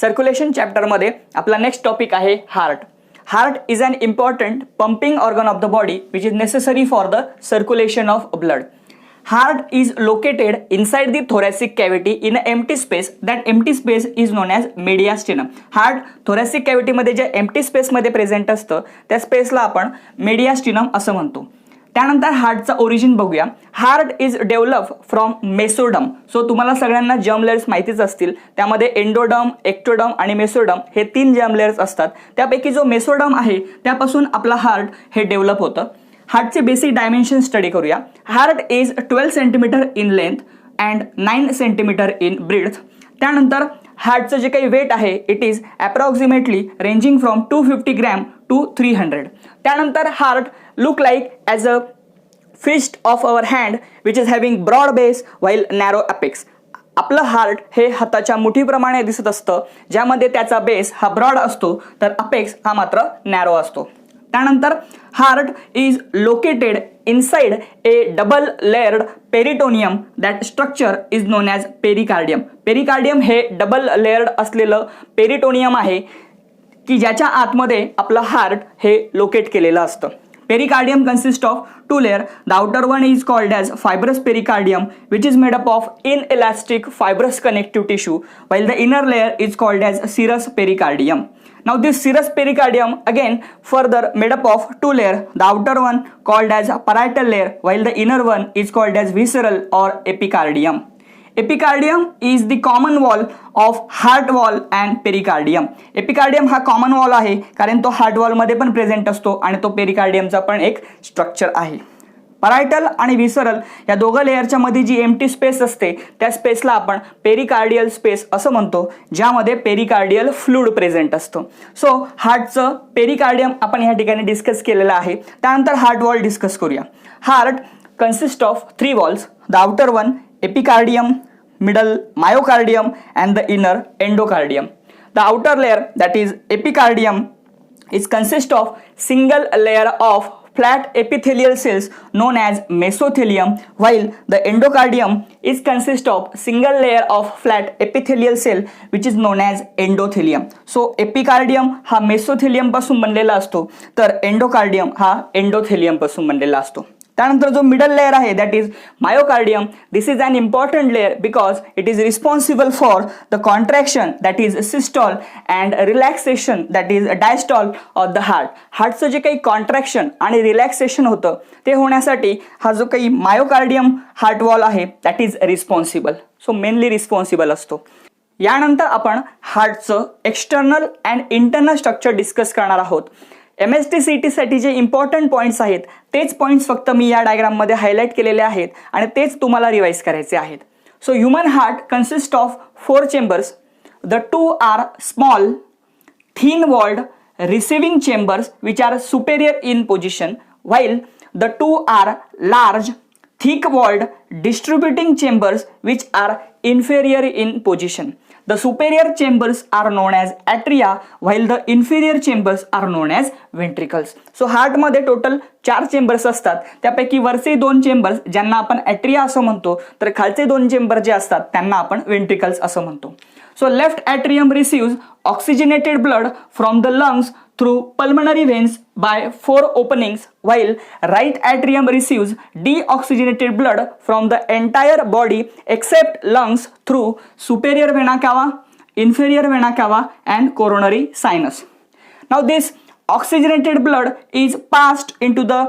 Circulation चॅप्टरमध्ये आपला next topic आहे heart. Heart is an important pumping organ of the body which is necessary for the circulation of blood. Heart is located inside the thoracic cavity in an empty space. That empty space is known as mediastinum. Heart thoracic cavity मध्ये जे empty space मध्ये present असतं त्या स्पेसला आपण mediastinum असं म्हणतो. त्यानंतर हार्टचा origin बघूया. Heart is develop from mesoderm. So तुम्हाला सगळ्यांना जर्म लेयर्स माहितीच असतील. त्यामध्ये एंडोडम, एक्टोडम आणि मेसोडम हे 3 जर्म लेयर्स असतात. त्यापैकी जो मेसोडम आहे त्यापासून आपला हार्ट हे डेव्हलप होतं. हार्टचे बेसिक डायमेन्शन स्टडी करूया. Heart is 12 centimetre in length and 9 centimetre in breath. त्यानंतर हार्टचं जे काही वेट आहे it is approximately ranging from 250 gram to 300. त्यानंतर heart look like as a fist of our hand which is having broad base while narrow apex. आपलं heart हे हाताच्या मुठीप्रमाणे दिसत असतं, ज्यामध्ये त्याचा बेस हा ब्रॉड असतो तर अपेक्स हा मात्र नॅरो असतो. त्यानंतर heart is located inside A double layered peritoneum. That structure is known as pericardium. Pericardium हे डबल लेयर्ड असलेलं पेरिटोनियम आहे की ज्याच्या आतमध्ये आपलं हार्ट हे लोकेट केलेलं असतं. Pericardium consists of 2 layers. The outer one is called as fibrous pericardium, which is made up of inelastic fibrous connective tissue, while the inner layer is called as serous pericardium. Now this serous pericardium again further made up of 2 layers. The outer one called as parietal layer, while the inner one is called as visceral or epicardium. Epicardium is the common wall of heart wall and pericardium. Epicardium हा common wall आहे कारण तो heart wall मध्ये पण present असतो आणि तो पेरिकार्डियमचा पण एक स्ट्रक्चर आहे. परायटल आणि विसरल या दोघं लेयरच्या मध्ये जी एम्प्टी स्पेस असते त्या स्पेसला आपण पेरिकार्डियल स्पेस असं म्हणतो, ज्यामध्ये पेरिकार्डियल फ्लूइड प्रेझेंट असतं. सो हार्टचं पेरिकार्डियम आपण या ठिकाणी डिस्कस केलेलं आहे. त्यानंतर हार्ट वॉल डिस्कस करूया. Heart consist of 3 walls. The outer one epicardium, middle myocardium and the inner endocardium. The outer layer, that is epicardium, is consist of single layer of flat epithelial cells known as mesothelium, while the endocardium is consist of single layer of flat epithelial cell which is known as endothelium. So epicardium हा mesothelium पासून बनलेला असतो तर endocardium हा endothelium पासून बनलेला असतो. त्यानंतर जो मिडल लेयर आहे that is myocardium. This is an important layer because it is responsible for the contraction that is systole and relaxation that is diastole of the heart. हार्टचं जे काही कॉन्ट्रॅक्शन आणि रिलॅक्सेशन होतं ते होण्यासाठी हा जो काही मायोकार्डियम हार्ट वॉल आहे that is responsible. So mainly responsible असतो. यानंतर आपण हार्टचं external and internal structure discuss करणार आहोत. MST-CT साठी जे इम्पॉर्टंट पॉईंट्स आहेत तेच पॉईंट्स फक्त मी या डायग्राममध्ये हायलाईट केलेले आहेत आणि तेच तुम्हाला रिवाइज करायचे आहेत. So human heart consist of 4 chambers. The 2 are small thin walled receiving chambers which are superior in position, while the 2 are large thick walled distributing chambers which are inferior in position. The superior chambers are known as atria while the inferior chambers are known as ventricles. So heart मध्ये total 4 chambers असतात. त्यापैकी वरचे 2 chambers ज्यांना आपण ॲट्रिया असं म्हणतो तर खालचे 2 चेंबर जे असतात त्यांना आपण ventricles असं म्हणतो. So left atrium receives oxygenated blood from the lungs through pulmonary veins by 4 openings, while right atrium receives deoxygenated blood from the entire body except lungs through superior vena cava, inferior vena cava and coronary sinus. Now this oxygenated blood is passed into the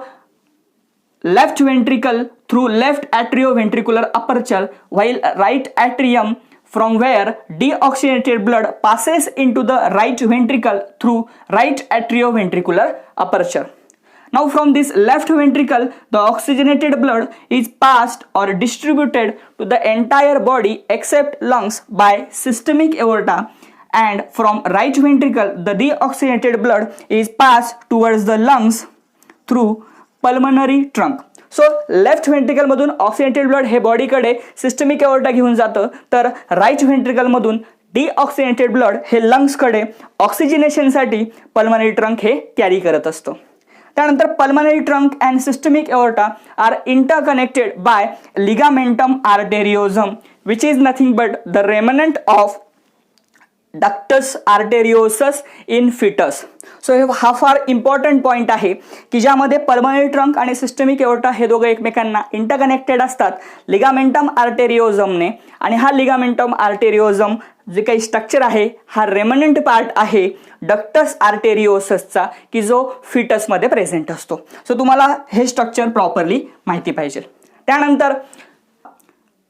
left ventricle through left atrioventricular aperture, while right atrium from where deoxygenated blood passes into the right ventricle through right atrioventricular aperture. Now from this left ventricle the oxygenated blood is passed or distributed to the entire body except lungs by systemic aorta, and from right ventricle the deoxygenated blood is passed towards the lungs through pulmonary trunk. So left ventricle मधून oxygenated blood हे बॉडीकडे systemic aorta घेऊन जातं तर right ventricle मधून deoxygenated blood हे लंग्सकडे ऑक्सिजनेशनसाठी पल्मनरी ट्रंक हे कॅरी करत असतं. त्यानंतर pulmonary trunk and systemic aorta are interconnected by ligamentum arteriosum which is nothing but the remnant of ductus arteriosus in foetus. So हा फार इम्पॉर्टंट पॉईंट आहे की ज्यामध्ये पल्मोनरी ट्रंक आणि सिस्टमिक एओर्टा हे दोघं एकमेकांना इंटरकनेक्टेड असतात लिगामेंटम आर्टेरिओझमने, आणि हा लिगामेंटम आर्टेरिओझम जे काही स्ट्रक्चर आहे हा रेमनंट पार्ट आहे डक्टस आर्टेरिओससचा की जो फिटसमध्ये प्रेझेंट असतो. सो तुम्हाला हे स्ट्रक्चर प्रॉपरली माहिती पाहिजे. त्यानंतर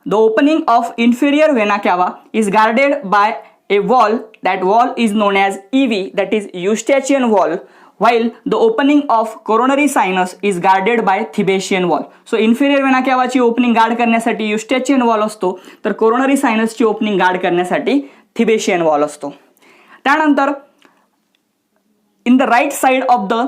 the opening of inferior vena cava is guarded by a wall. That wall is known as EV, that is Eustachian wall, while the opening of coronary sinus is guarded by Thebesian wall. So inferior vena cava ची opening guard करण्यासाठी Eustachian wall असतो, तर coronary sinus ची opening guard करण्यासाठी Thebesian wall असतो. त्यानंतर in the right side of the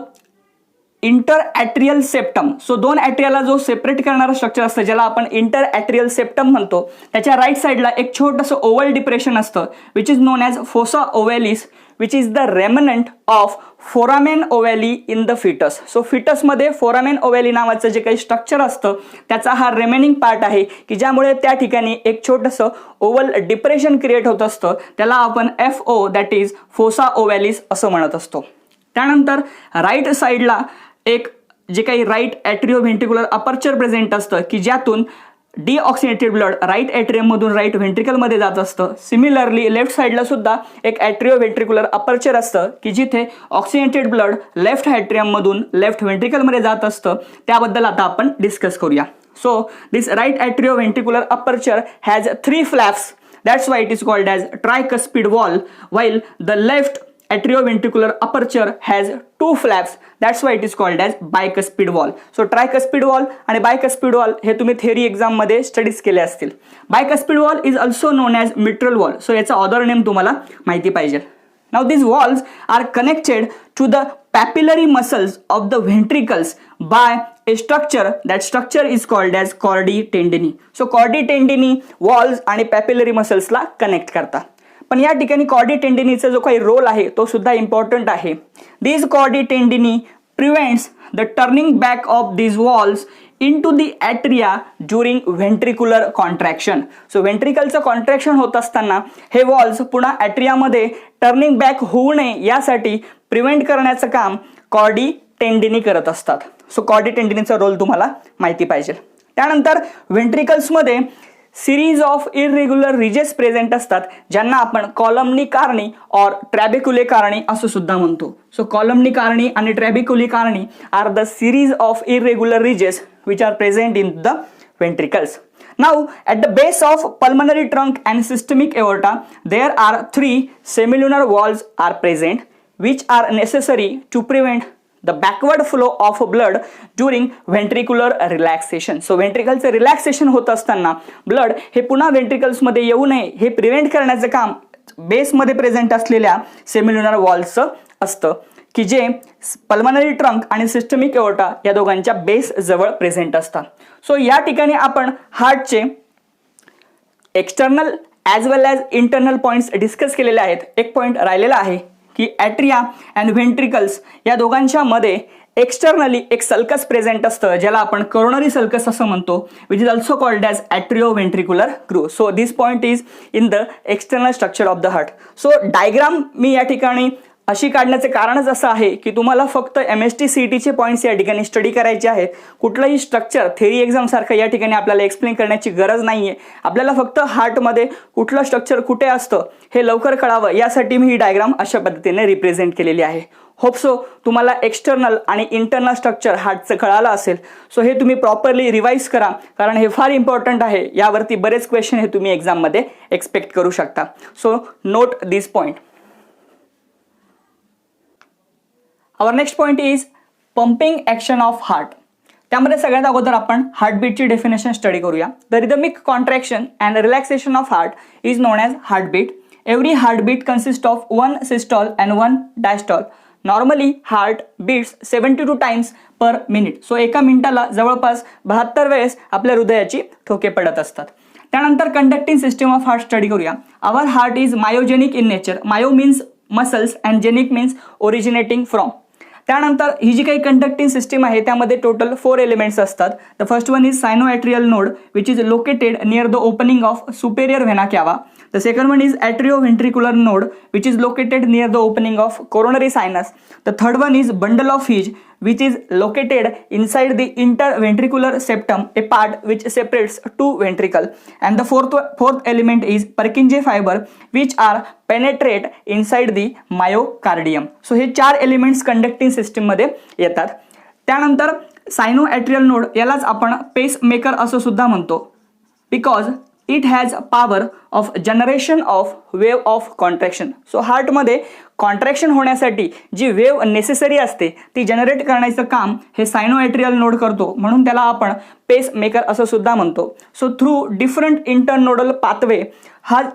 inter atrial septum, so दोन ॲट्रियाला जो सेपरेट करणारा स्ट्रक्चर असतं ज्याला आपण इंटर ॲट्रियल सेप्टम म्हणतो, त्याच्या राईट साईडला एक छोटंसं ओव्हल डिप्रेशन असतं which is known as fossa ovalis, which is the remnant of foramen ovale in the foetus. So फिटसमध्ये फोरामेन ओव्हॅली नावाचं जे काही स्ट्रक्चर असतं त्याचा हा रिमेनिंग पार्ट आहे की ज्यामुळे त्या ठिकाणी एक छोटंसं ओव्हल डिप्रेशन क्रिएट होत असतं, त्याला आपण FO दॅट इज फोसा ओव्हॅलिस असं म्हणत असतो. त्यानंतर राईट साईडला एक जे काही right atrio ventricular aperture present असतं की ज्यातून डिऑक्सिनेटेड ब्लड राईट ॲट्रियममधून राईट व्हेंट्रिकलमध्ये जात असतं. सिमिलरली लेफ्ट साईडला सुद्धा एक ॲट्रिओ व्हेंट्रिक्युलर अपर्चर असतं की जिथे ऑक्सिनेटेड ब्लड लेफ्ट ॲट्रियममधून लेफ्ट व्हेंट्रिकलमध्ये जात असतं. त्याबद्दल आता आपण डिस्कस करूया. So this right atrio ventricular aperture has 3 flaps, that's why it is called as tricuspid valve, while the left atrioventricular aperture has 2 flaps, that's why it is called as bicuspid wall. So tricuspid wall आणि bicuspid wall हे तुम्ही theory exam मध्ये studies केले असतील. Bicuspid wall is also known as mitral wall. So याचा other name तुम्हाला माहिती पाहिजे. Now these walls are connected to the papillary muscles of the ventricles by a structure. That structure is called as chordae tendineae. So chordae tendineae walls आणि papillary muscles ला connect करतात. पण या ठिकाणी कॉर्डी टेंडिनीचा जो काही रोल आहे तो सुद्धा इम्पॉर्टंट आहे. This chordae tendineae prevents the turning back of this valves into the atria during ventricular contraction. So व्हेंट्रिकलचं कॉन्ट्रॅक्शन होत असताना हे वॉल्स पुन्हा ॲट्रियामध्ये टर्निंग बॅक होऊ नये यासाठी प्रिव्हेंट करण्याचं काम कॉर्डी टेंडिनी करत असतात. सो कॉर्डी टेंडिनीचा रोल तुम्हाला माहिती पाहिजे. त्यानंतर व्हेंट्रिकल्समध्ये series of irregular ridges present असतात ज्यांना आपण कॉलमनी कार्नी और ट्रॅबिक्युले कार्नी असं सुद्धा म्हणतो. सो कॉलमनी कार्नी आणि trabeculae carneae are the series of irregular ridges which are present in the ventricles. Now at the base of pulmonary trunk and systemic aorta there are 3 semilunar walls are present which are necessary to prevent the backward flow of blood during ventricular relaxation. So ventricleचं relaxation होत असताना blood हे पुन्हा ventricles मध्ये येऊ नये हे prevent करण्याचं काम बेसमध्ये प्रेझेंट असलेल्या सेमिल्युनर वॉल्सचं असतं की जे पल्मोनरी ट्रंक आणि सिस्टमिक एओर्टा या दोघांच्या बेस जवळ प्रेझेंट असतात. सो या ठिकाणी आपण हार्टचे एक्सटर्नल ॲज वेल ॲज इंटरनल पॉईंट्स डिस्कस केलेले आहेत. एक पॉईंट राहिलेला आहे की ॲट्रिया अँड व्हेंट्रिकल्स या दोघांच्या मध्ये एक्सटर्नली एक सल्कस प्रेझेंट असतं ज्याला आपण कोरोनरी सल्कस असं म्हणतो which is also called as atrio ventricular groove. So this point is in the external structure of the heart. So diagram मी या ठिकाणी अशी काढण्याचे कारणच असं आहे की तुम्हाला फक्त MST CETचे पॉईंट्स या ठिकाणी स्टडी करायचे आहेत. कुठलंही स्ट्रक्चर थेरी एक्झाम सारखं या ठिकाणी आपल्याला एक्सप्लेन करण्याची गरज नाहीये. आपल्याला फक्त हार्टमध्ये कुठलं स्ट्रक्चर कुठे असतं हे लवकर कळावं यासाठी मी ही डायग्राम अशा पद्धतीने रिप्रेझेंट केलेली आहे. होप सो तुम्हाला एक्सटर्नल आणि इंटरनल स्ट्रक्चर हार्टचं कळालं असेल. सो हे तुम्ही प्रॉपरली रिवाइज करा कारण हे फार इम्पॉर्टंट आहे. यावरती बरेच क्वेश्चन हे तुम्ही एक्झाममध्ये एक्सपेक्ट करू शकता. So note this point. Our next point is pumping action of heart. त्यामध्ये सगळ्यात अगोदर आपण हार्टबीटची डेफिनेशन स्टडी करूया. The rhythmic contraction and relaxation of heart is known as heartbeat. Every heartbeat consist of 1 systole and 1 diastole. Normally heart beats 72 times per minute. So एका मिनिटाला जवळपास 72 वेळेस आपल्या हृदयाची ठोके पडत असतात. त्यानंतर conducting system of heart study करूया. Our heart is myogenic in nature. Myo means muscles and genic means originating from. त्यानंतर ही जी काही कंडक्टिंग सिस्टीम आहे त्यामध्ये टोटल 4 एलिमेंट्स असतात. The first one is sinoatrial node which is located near the opening of superior vena cava. The second one is atrioventricular node, which is located near the opening of coronary sinus. The third one is bundle of His, which is located inside the interventricular septum, a part which separates two ventricle. And the fourth element is Purkinje fiber, which are penetrate inside the myocardium. So हे 4 elements conducting system मध्ये येतात. त्यानंतर sinoatrial node, यालाच आपण pacemaker असं सुद्धा म्हणतो, because it has power of generation of wave of contraction. So हार्टमध्ये कॉन्ट्रॅक्शन होण्यासाठी जी वेव नेसेसरी असते ती जनरेट करण्याचं काम हे सायनोएट्रियल नोड करतो, म्हणून त्याला आपण पेसमेकर असं सुद्धा म्हणतो. So through different internodal pathway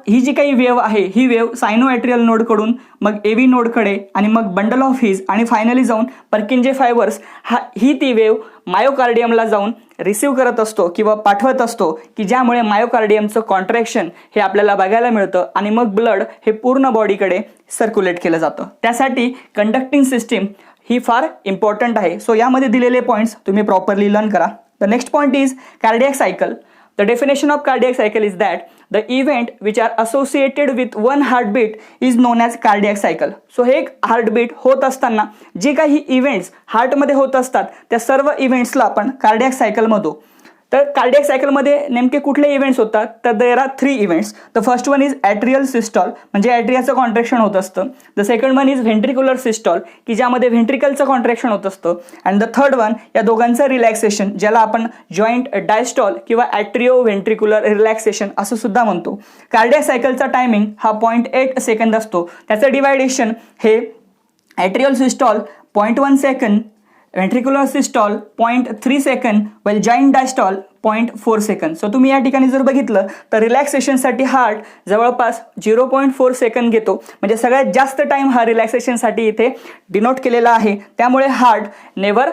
ही जी काही वेव आहे ही वेव सायनोएट्रियल नोडकडून मग एव्ही नोडकडे आणि मग बंडल ऑफ हिज आणि फायनली जाऊन पर्किंजे फायबर्स ही ती वेव मायोकार्डियमला जाऊन रिसीव्ह करत असतो किंवा पाठवत असतो, की ज्यामुळे मायोकार्डियमचं कॉन्ट्रॅक्शन हे आपल्याला बघायला मिळतं आणि मग ब्लड हे पूर्ण बॉडीकडे सर्क्युलेट केलं जातं. त्यासाठी कंडक्टिंग सिस्टीम ही फार इम्पॉर्टंट आहे. सो यामध्ये दिलेले पॉईंट्स तुम्ही प्रॉपरली लर्न करा. The next point is cardiac cycle. The definition of cardiac cycle is that the event which are associated with one heartbeat is known as cardiac cycle. So हे heartbeat होत असताना जे काही events हार्टमध्ये होत असतात त्या सर्व इव्हेंट्सला आपण कार्डियक सायकल म्हणतो. तर कार्डियक सायकलमध्ये नेमके कुठले इव्हेंट्स होतात, तर there are 3 events. The first one is atrial systole, म्हणजे ॲट्रियाचं कॉन्ट्रॅक्शन होत असतं. The second one is ventricular systole, की ज्यामध्ये व्हेंट्रिकलचं कॉन्ट्रॅक्शन होत असतं. अँड द थर्ड वन, या दोघांचं रिलॅक्सेशन, ज्याला आपण जॉईंट डायस्टॉल किंवा ॲट्रिओ व्हेंट्रिक्युलर रिलॅक्सेशन असं सुद्धा म्हणतो. कार्डियक सायकलचा टायमिंग हा 0.8 सेकंद असतो. त्याचं डिवायडेशन हे ॲट्रियल सिस्टॉल 0.1 सेकंद, व्हेंट्रिक्युलर सिस्टॉल 0.3 सेकंद, वेल जॉईंट डायस्टॉल 0.4 सेकंद. सो तुम्ही या ठिकाणी जर बघितलं तर रिलॅक्सेशनसाठी हार्ट जवळपास 0.4 सेकंद घेतो, म्हणजे सगळ्यात जास्त टाइम हा रिलॅक्सेशनसाठी इथे डिनोट केलेला आहे. त्यामुळे heart never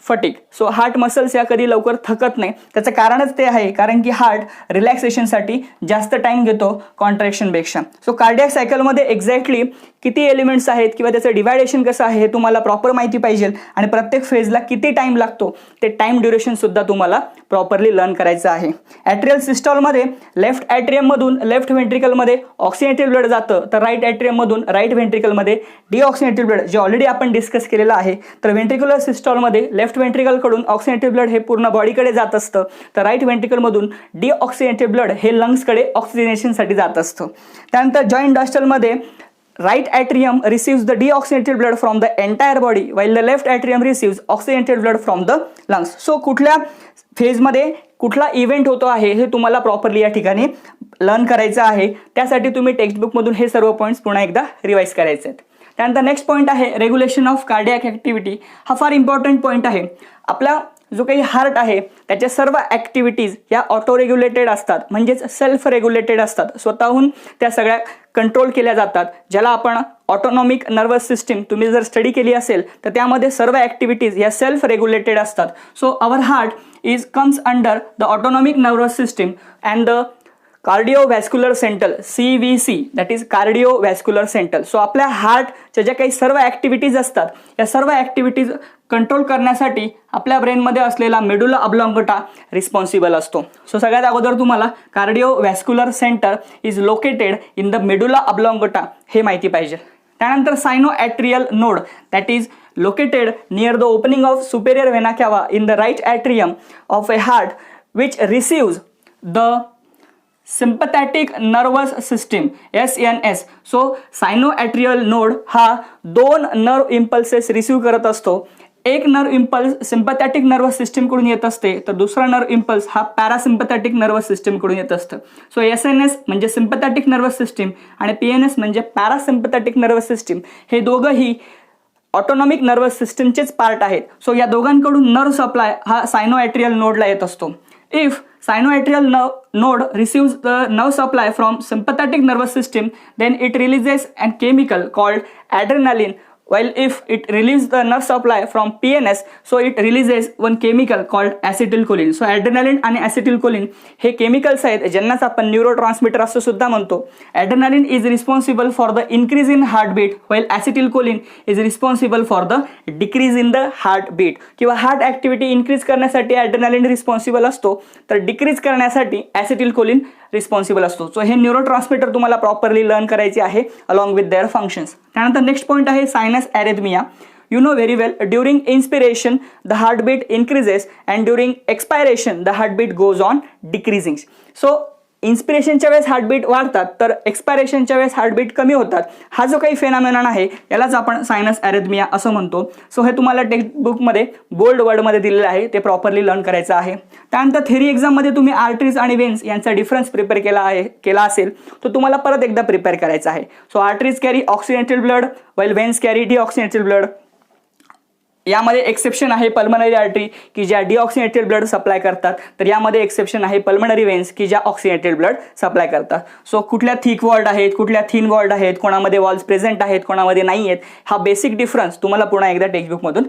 fatigue. So heart muscles या कधी लवकर थकत नाही. त्याचं कारणच ते आहे, कारण की हार्ट रिलॅक्सेशनसाठी जास्त टाइम घेतो कॉन्ट्रॅक्शनपेक्षा. सो कार्डियक सायकलमध्ये एक्झॅक्टली किती एलिमेंट्स आहेत किंवा त्याचं डिवायडेशन कसं आहे हे तुम्हाला प्रॉपर माहिती पाहिजे, आणि प्रत्येक फेजला किती टाइम लागतो ते टाइम ड्युरेशन सुद्धा तुम्हाला प्रॉपरली लर्न करायचं आहे. ॲट्रियल सिस्टॉलमध्ये लेफ्ट ॲट्रियममधून लेफ्ट व्हेंट्रिकलमध्ये ऑक्सिनेटेड ब्लड जातं, तर राईट ॲट्रियममधून राईट व्हेंट्रिकलमध्ये डिऑक्सिनेटेड ब्लड, जे ऑलरेडी आपण डिस्कस केलेलं आहे. तर व्हेंट्रिक्युलर सिस्टॉलमध्ये लेफ्ट व्हेंट्रिकलकडून ऑक्सिनेटेड ब्लड हे पूर्ण बॉडीकडे जात असतं, तर राईट व्हेंट्रिकलमधून डिऑक्सिनेटेड ब्लड हे लंग्सकडे ऑक्सिजनेशनसाठी जात असतं. त्यानंतर joint डायस्टॉलमध्ये right atrium receives the deoxygenated blood from the entire body while the left atrium receives oxygenated blood from the lungs. So कुठल्या फेजमध्ये कुठला इव्हेंट होतो आहे हे तुम्हाला प्रॉपरली या ठिकाणी लर्न करायचं आहे. त्यासाठी तुम्ही टेक्स्टबुकमधून हे सर्व पॉईंट्स पुन्हा एकदा रिवाइज करायचे आहेत. त्यानंतर नेक्स्ट पॉईंट आहे रेग्युलेशन ऑफ कार्डियक ॲक्टिव्हिटी. हा फार इम्पॉर्टंट पॉईंट आहे. आपला जो काही हार्ट आहे त्याच्या सर्व ॲक्टिव्हिटीज या ऑटो रेग्युलेटेड असतात, म्हणजेच सेल्फ रेग्युलेटेड असतात. स्वतःहून त्या सगळ्या कंट्रोल केल्या जातात, ज्याला आपण ऑटोनॉमिक नर्वस सिस्टीम तुम्ही जर स्टडी केली असेल तर त्यामध्ये सर्व ॲक्टिव्हिटीज या सेल्फ रेग्युलेटेड असतात. So our heart is comes under the autonomic nervous system and the cardiovascular central CVC, that is cardiovascular central. So आपल्या हार्टच्या ज्या काही सर्व ॲक्टिव्हिटीज असतात या सर्व ॲक्टिव्हिटीज कंट्रोल करण्यासाठी आपल्या ब्रेनमध्ये असलेला मेडुला ऑब्लॉंगटा रिस्पॉन्सिबल असतो. सो सगळ्यात अगोदर तुम्हाला cardiovascular centre is located in the medulla oblongata हे माहिती पाहिजे. त्यानंतर sinoatrial node, that is located near the opening of superior vena cava in the right atrium of a heart which receives the sympathetic nervous system SNS. So sinoatrial node हा 2 nerve impulses receive करत असतो. एक nerve impulse sympathetic nervous सिस्टीमकडून येत असते, तर दुसरा nerve impulse हा पॅरासिम्पथॅटिक नर्वस सिस्टीमकडून येत असतं. सो SNS म्हणजे सिम्पथॅटिक नर्वस सिस्टीम आणि PNS म्हणजे पॅरासिम्पथॅटिक नर्वस सिस्टीम, हे दोघंही ऑटोनॉमिक नर्वस सिस्टीमचेच पार्ट आहेत. सो या दोघांकडून नर्व सप्लाय हा सायनोएट्रियल नोडला येत असतो. If synoatrial node receives the nerve supply from sympathetic nervous system, then it releases a chemical called adrenaline, while if it relieves the nerve supply from PNS, so it releases one chemical called acetylcholine. So adrenaline आणि acetylcholine हे chemicals आहेत ज्यांनाच आपण neurotransmitter असं सुद्धा म्हणतो. Adrenaline is responsible for the increase in heartbeat, while acetylcholine is responsible for the decrease in the heartbeat. किंवा heart activity increase करण्यासाठी adrenaline responsible असतो, तर डिक्रीज करण्यासाठी acetylcholine रिस्पॉन्सिबल असतो. सो हे न्यूरोट्रान्समीटर तुम्हाला प्रॉपरली लर्न करायचे आहे अलॉंग विथ देअर फंक्शन्स. त्यानंतर नेक्स्ट पॉईंट आहे sinus ॲरिथमिया. You know very well, during inspiration the heartbeat increases and during expiration the heartbeat goes on decreasing. So इन्स्पिरेशनच्या वेळेस heartbeat वाढतात तर एक्सपायरेशनच्या वेळेस हार्टबीट कमी होतात. हा जो काही फेनॉमेनॉन आहे यालाच आपण सायनस ॲरिथमिया असं म्हणतो. सो हे तुम्हाला टेक्स्टबुकमध्ये बोल्ड वर्डमध्ये दिलेलं आहे, ते प्रॉपरली लर्न करायचं आहे. त्यानंतर थेरी एक्झाममध्ये तुम्ही आर्टरीज आणि वेन्स यांचा डिफरन्स प्रिपेअर केला असेल तर तुम्हाला परत एकदा प्रिपेअर करायचा आहे. So arteries carry oxygenated blood while veins carry deoxygenated blood. यामध्ये एक्सेप्शन आहे पल्मनरी आर्टरी की ज्या डिऑक्सिनेटेड ब्लड सप्लाय करतात, तर यामध्ये एक्सेप्शन आहे पल्मनरी वेन्स की ज्या ऑक्सिनेटेड ब्लड सप्लाय करतात. सो कुठल्या थिक वॉल्ड आहेत, कुठल्या थिन वॉल्ड आहेत, कोणामध्ये वॉल्स प्रेझेंट आहेत, कोणामध्ये नाही आहेत, हा बेसिक डिफरन्स तुम्हाला पुन्हा एकदा टेक्स्टबुकमधून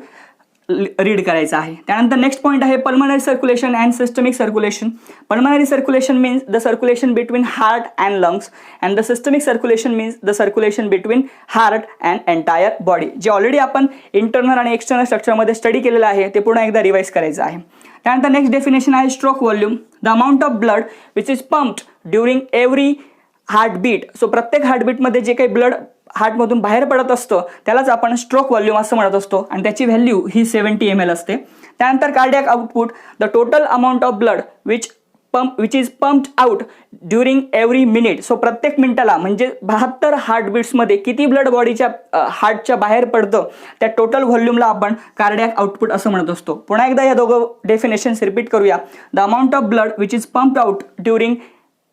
रीड करायचा आहे. त्यानंतर नेक्स्ट पॉईंट आहे pulmonary circulation and systemic circulation. Pulmonary circulation means the circulation between heart and lungs and the systemic circulation means the circulation between heart and entire body. जे already आपण internal आणि external स्ट्रक्चरमध्ये study केलेलं आहे ते पुन्हा एकदा रिवाइज करायचं आहे. त्यानंतर नेक्स्ट डेफिनेशन आहे stroke volume. The amount of blood which is pumped during every heartbeat. So प्रत्येक हार्टबीटमध्ये जे काही ब्लड हार्टमधून बाहेर पडत असतं त्यालाच आपण स्ट्रोक व्हॉल्यूम असं म्हणत असतो आणि त्याची व्हॅल्यू ही 70 ml असते. त्यानंतर cardiac output the total amount of blood which is pumped out during every minute. So प्रत्येक मिनिटाला म्हणजे 72 हार्टबीट्समध्ये किती ब्लड बॉडीच्या हार्टच्या बाहेर पडतं त्या टोटल व्हॉल्यूमला आपण कार्डियाक आउटपुट असं म्हणत असतो. पुन्हा एकदा या दोघं डेफिनेशन्स रिपीट करूया. The amount of blood which is pumped out during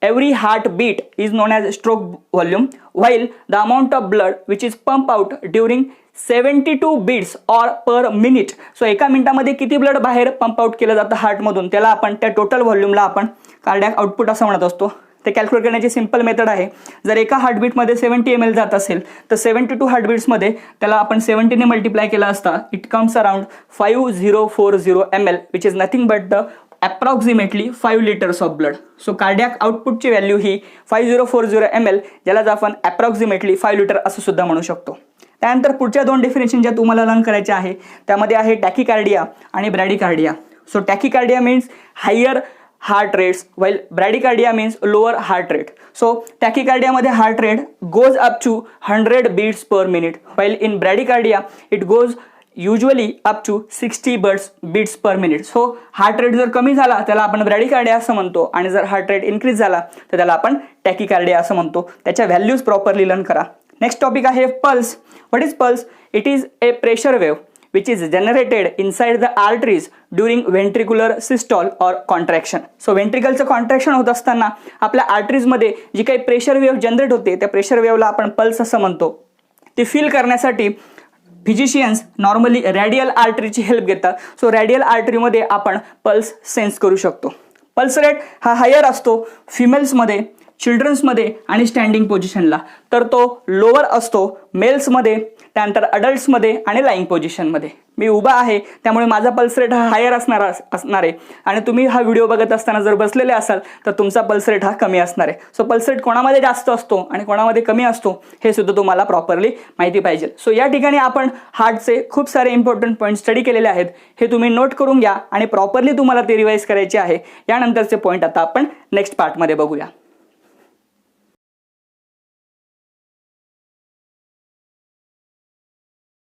every heartbeat is known as stroke volume, while the amount of blood which is pumped out during 72 beats or per minute. So एका मिनिटामध्ये किती blood बाहेर pump out केलं जातं हार्टमधून त्याला आपण त्या total व्हॉल्यूमला आपण कार्डियाक आउटपुट असं म्हणत असतो. ते कॅल्क्युलेट करण्याची सिंपल मेथड आहे. जर एका हार्टबीटमध्ये 70 ml जात असेल तर 72 हार्टबीट्समध्ये त्याला आपण 70 ने मल्टिप्लाय केला असता it comes around 5040 ml which is nothing but the approximately 5 liters of blood. So cardiac आउटपुटची व्हॅल्यू ही 5040 ml, ज्यालाच आपण अप्रॉक्सिमेटली 5 लिटर असं सुद्धा म्हणू शकतो. त्यानंतर पुढच्या दोन डेफिनेशन ज्या तुम्हाला लर्न करायच्या आहे त्यामध्ये आहे टॅकिकार्डिया आणि bradycardia. So tachycardia means higher heart rates while bradycardia means lower heart rate. So टॅकिकार्डियामध्ये heart rate goes up to 100 beats per minute while in bradycardia it goes usually up to 60 beats per minute. So heart rate जर कमी झाला त्याला आपण ब्रॅडिकार्डिया असं म्हणतो आणि जर हार्ट रेट इन्क्रीज झाला तर त्याला आपण टॅकिकार्डिया असं म्हणतो. त्याच्या व्हॅल्यूज प्रॉपरली लर्न करा. नेक्स्ट टॉपिक आहे pulse. What is pulse? It is a pressure wave which is generated inside the arteries during ventricular systole or contraction. So वेंट्रिकलचं कॉन्ट्रॅक्शन होत असताना आपल्या आर्टरीजमध्ये जी काही प्रेशर वेव्ह जनरेट होते त्या प्रेशर वेव्हला आपण पल्स असं म्हणतो. ती फील करण्यासाठी फिजिशियन्स नॉर्मली रॅडियल आर्टरीची हेल्प घेतात. सो रॅडियल आर्टरीमध्ये आपण पल्स सेन्स करू शकतो. पल्स रेट हा हायर असतो फिमेल्समध्ये, चिल्ड्रन्समध्ये आणि स्टँडिंग पोझिशनला, तर तो लोअर असतो मेल्समध्ये, त्यानंतर अडल्ट्समध्ये आणि लाईंग पोझिशनमध्ये. मी उभा आहे त्यामुळे माझा पल्स रेट हा हायर असणार आहे आणि तुम्ही हा व्हिडिओ बघत असताना जर बसलेले असाल तर तुमचा पल्स रेट हा कमी असणार आहे. सो पल्स रेट कोणामध्ये जास्त असतो आणि कोणामध्ये कमी असतो हे सुद्धा तुम्हाला प्रॉपरली माहिती पाहिजे. सो या ठिकाणी आपण हार्टचे खूप सारे इम्पॉर्टंट पॉईंट स्टडी केलेले आहेत. हे तुम्ही नोट करून घ्या आणि प्रॉपरली तुम्हाला ते रिवाइज करायचे आहे. यानंतरचे पॉईंट आता आपण नेक्स्ट पार्टमध्ये बघूया.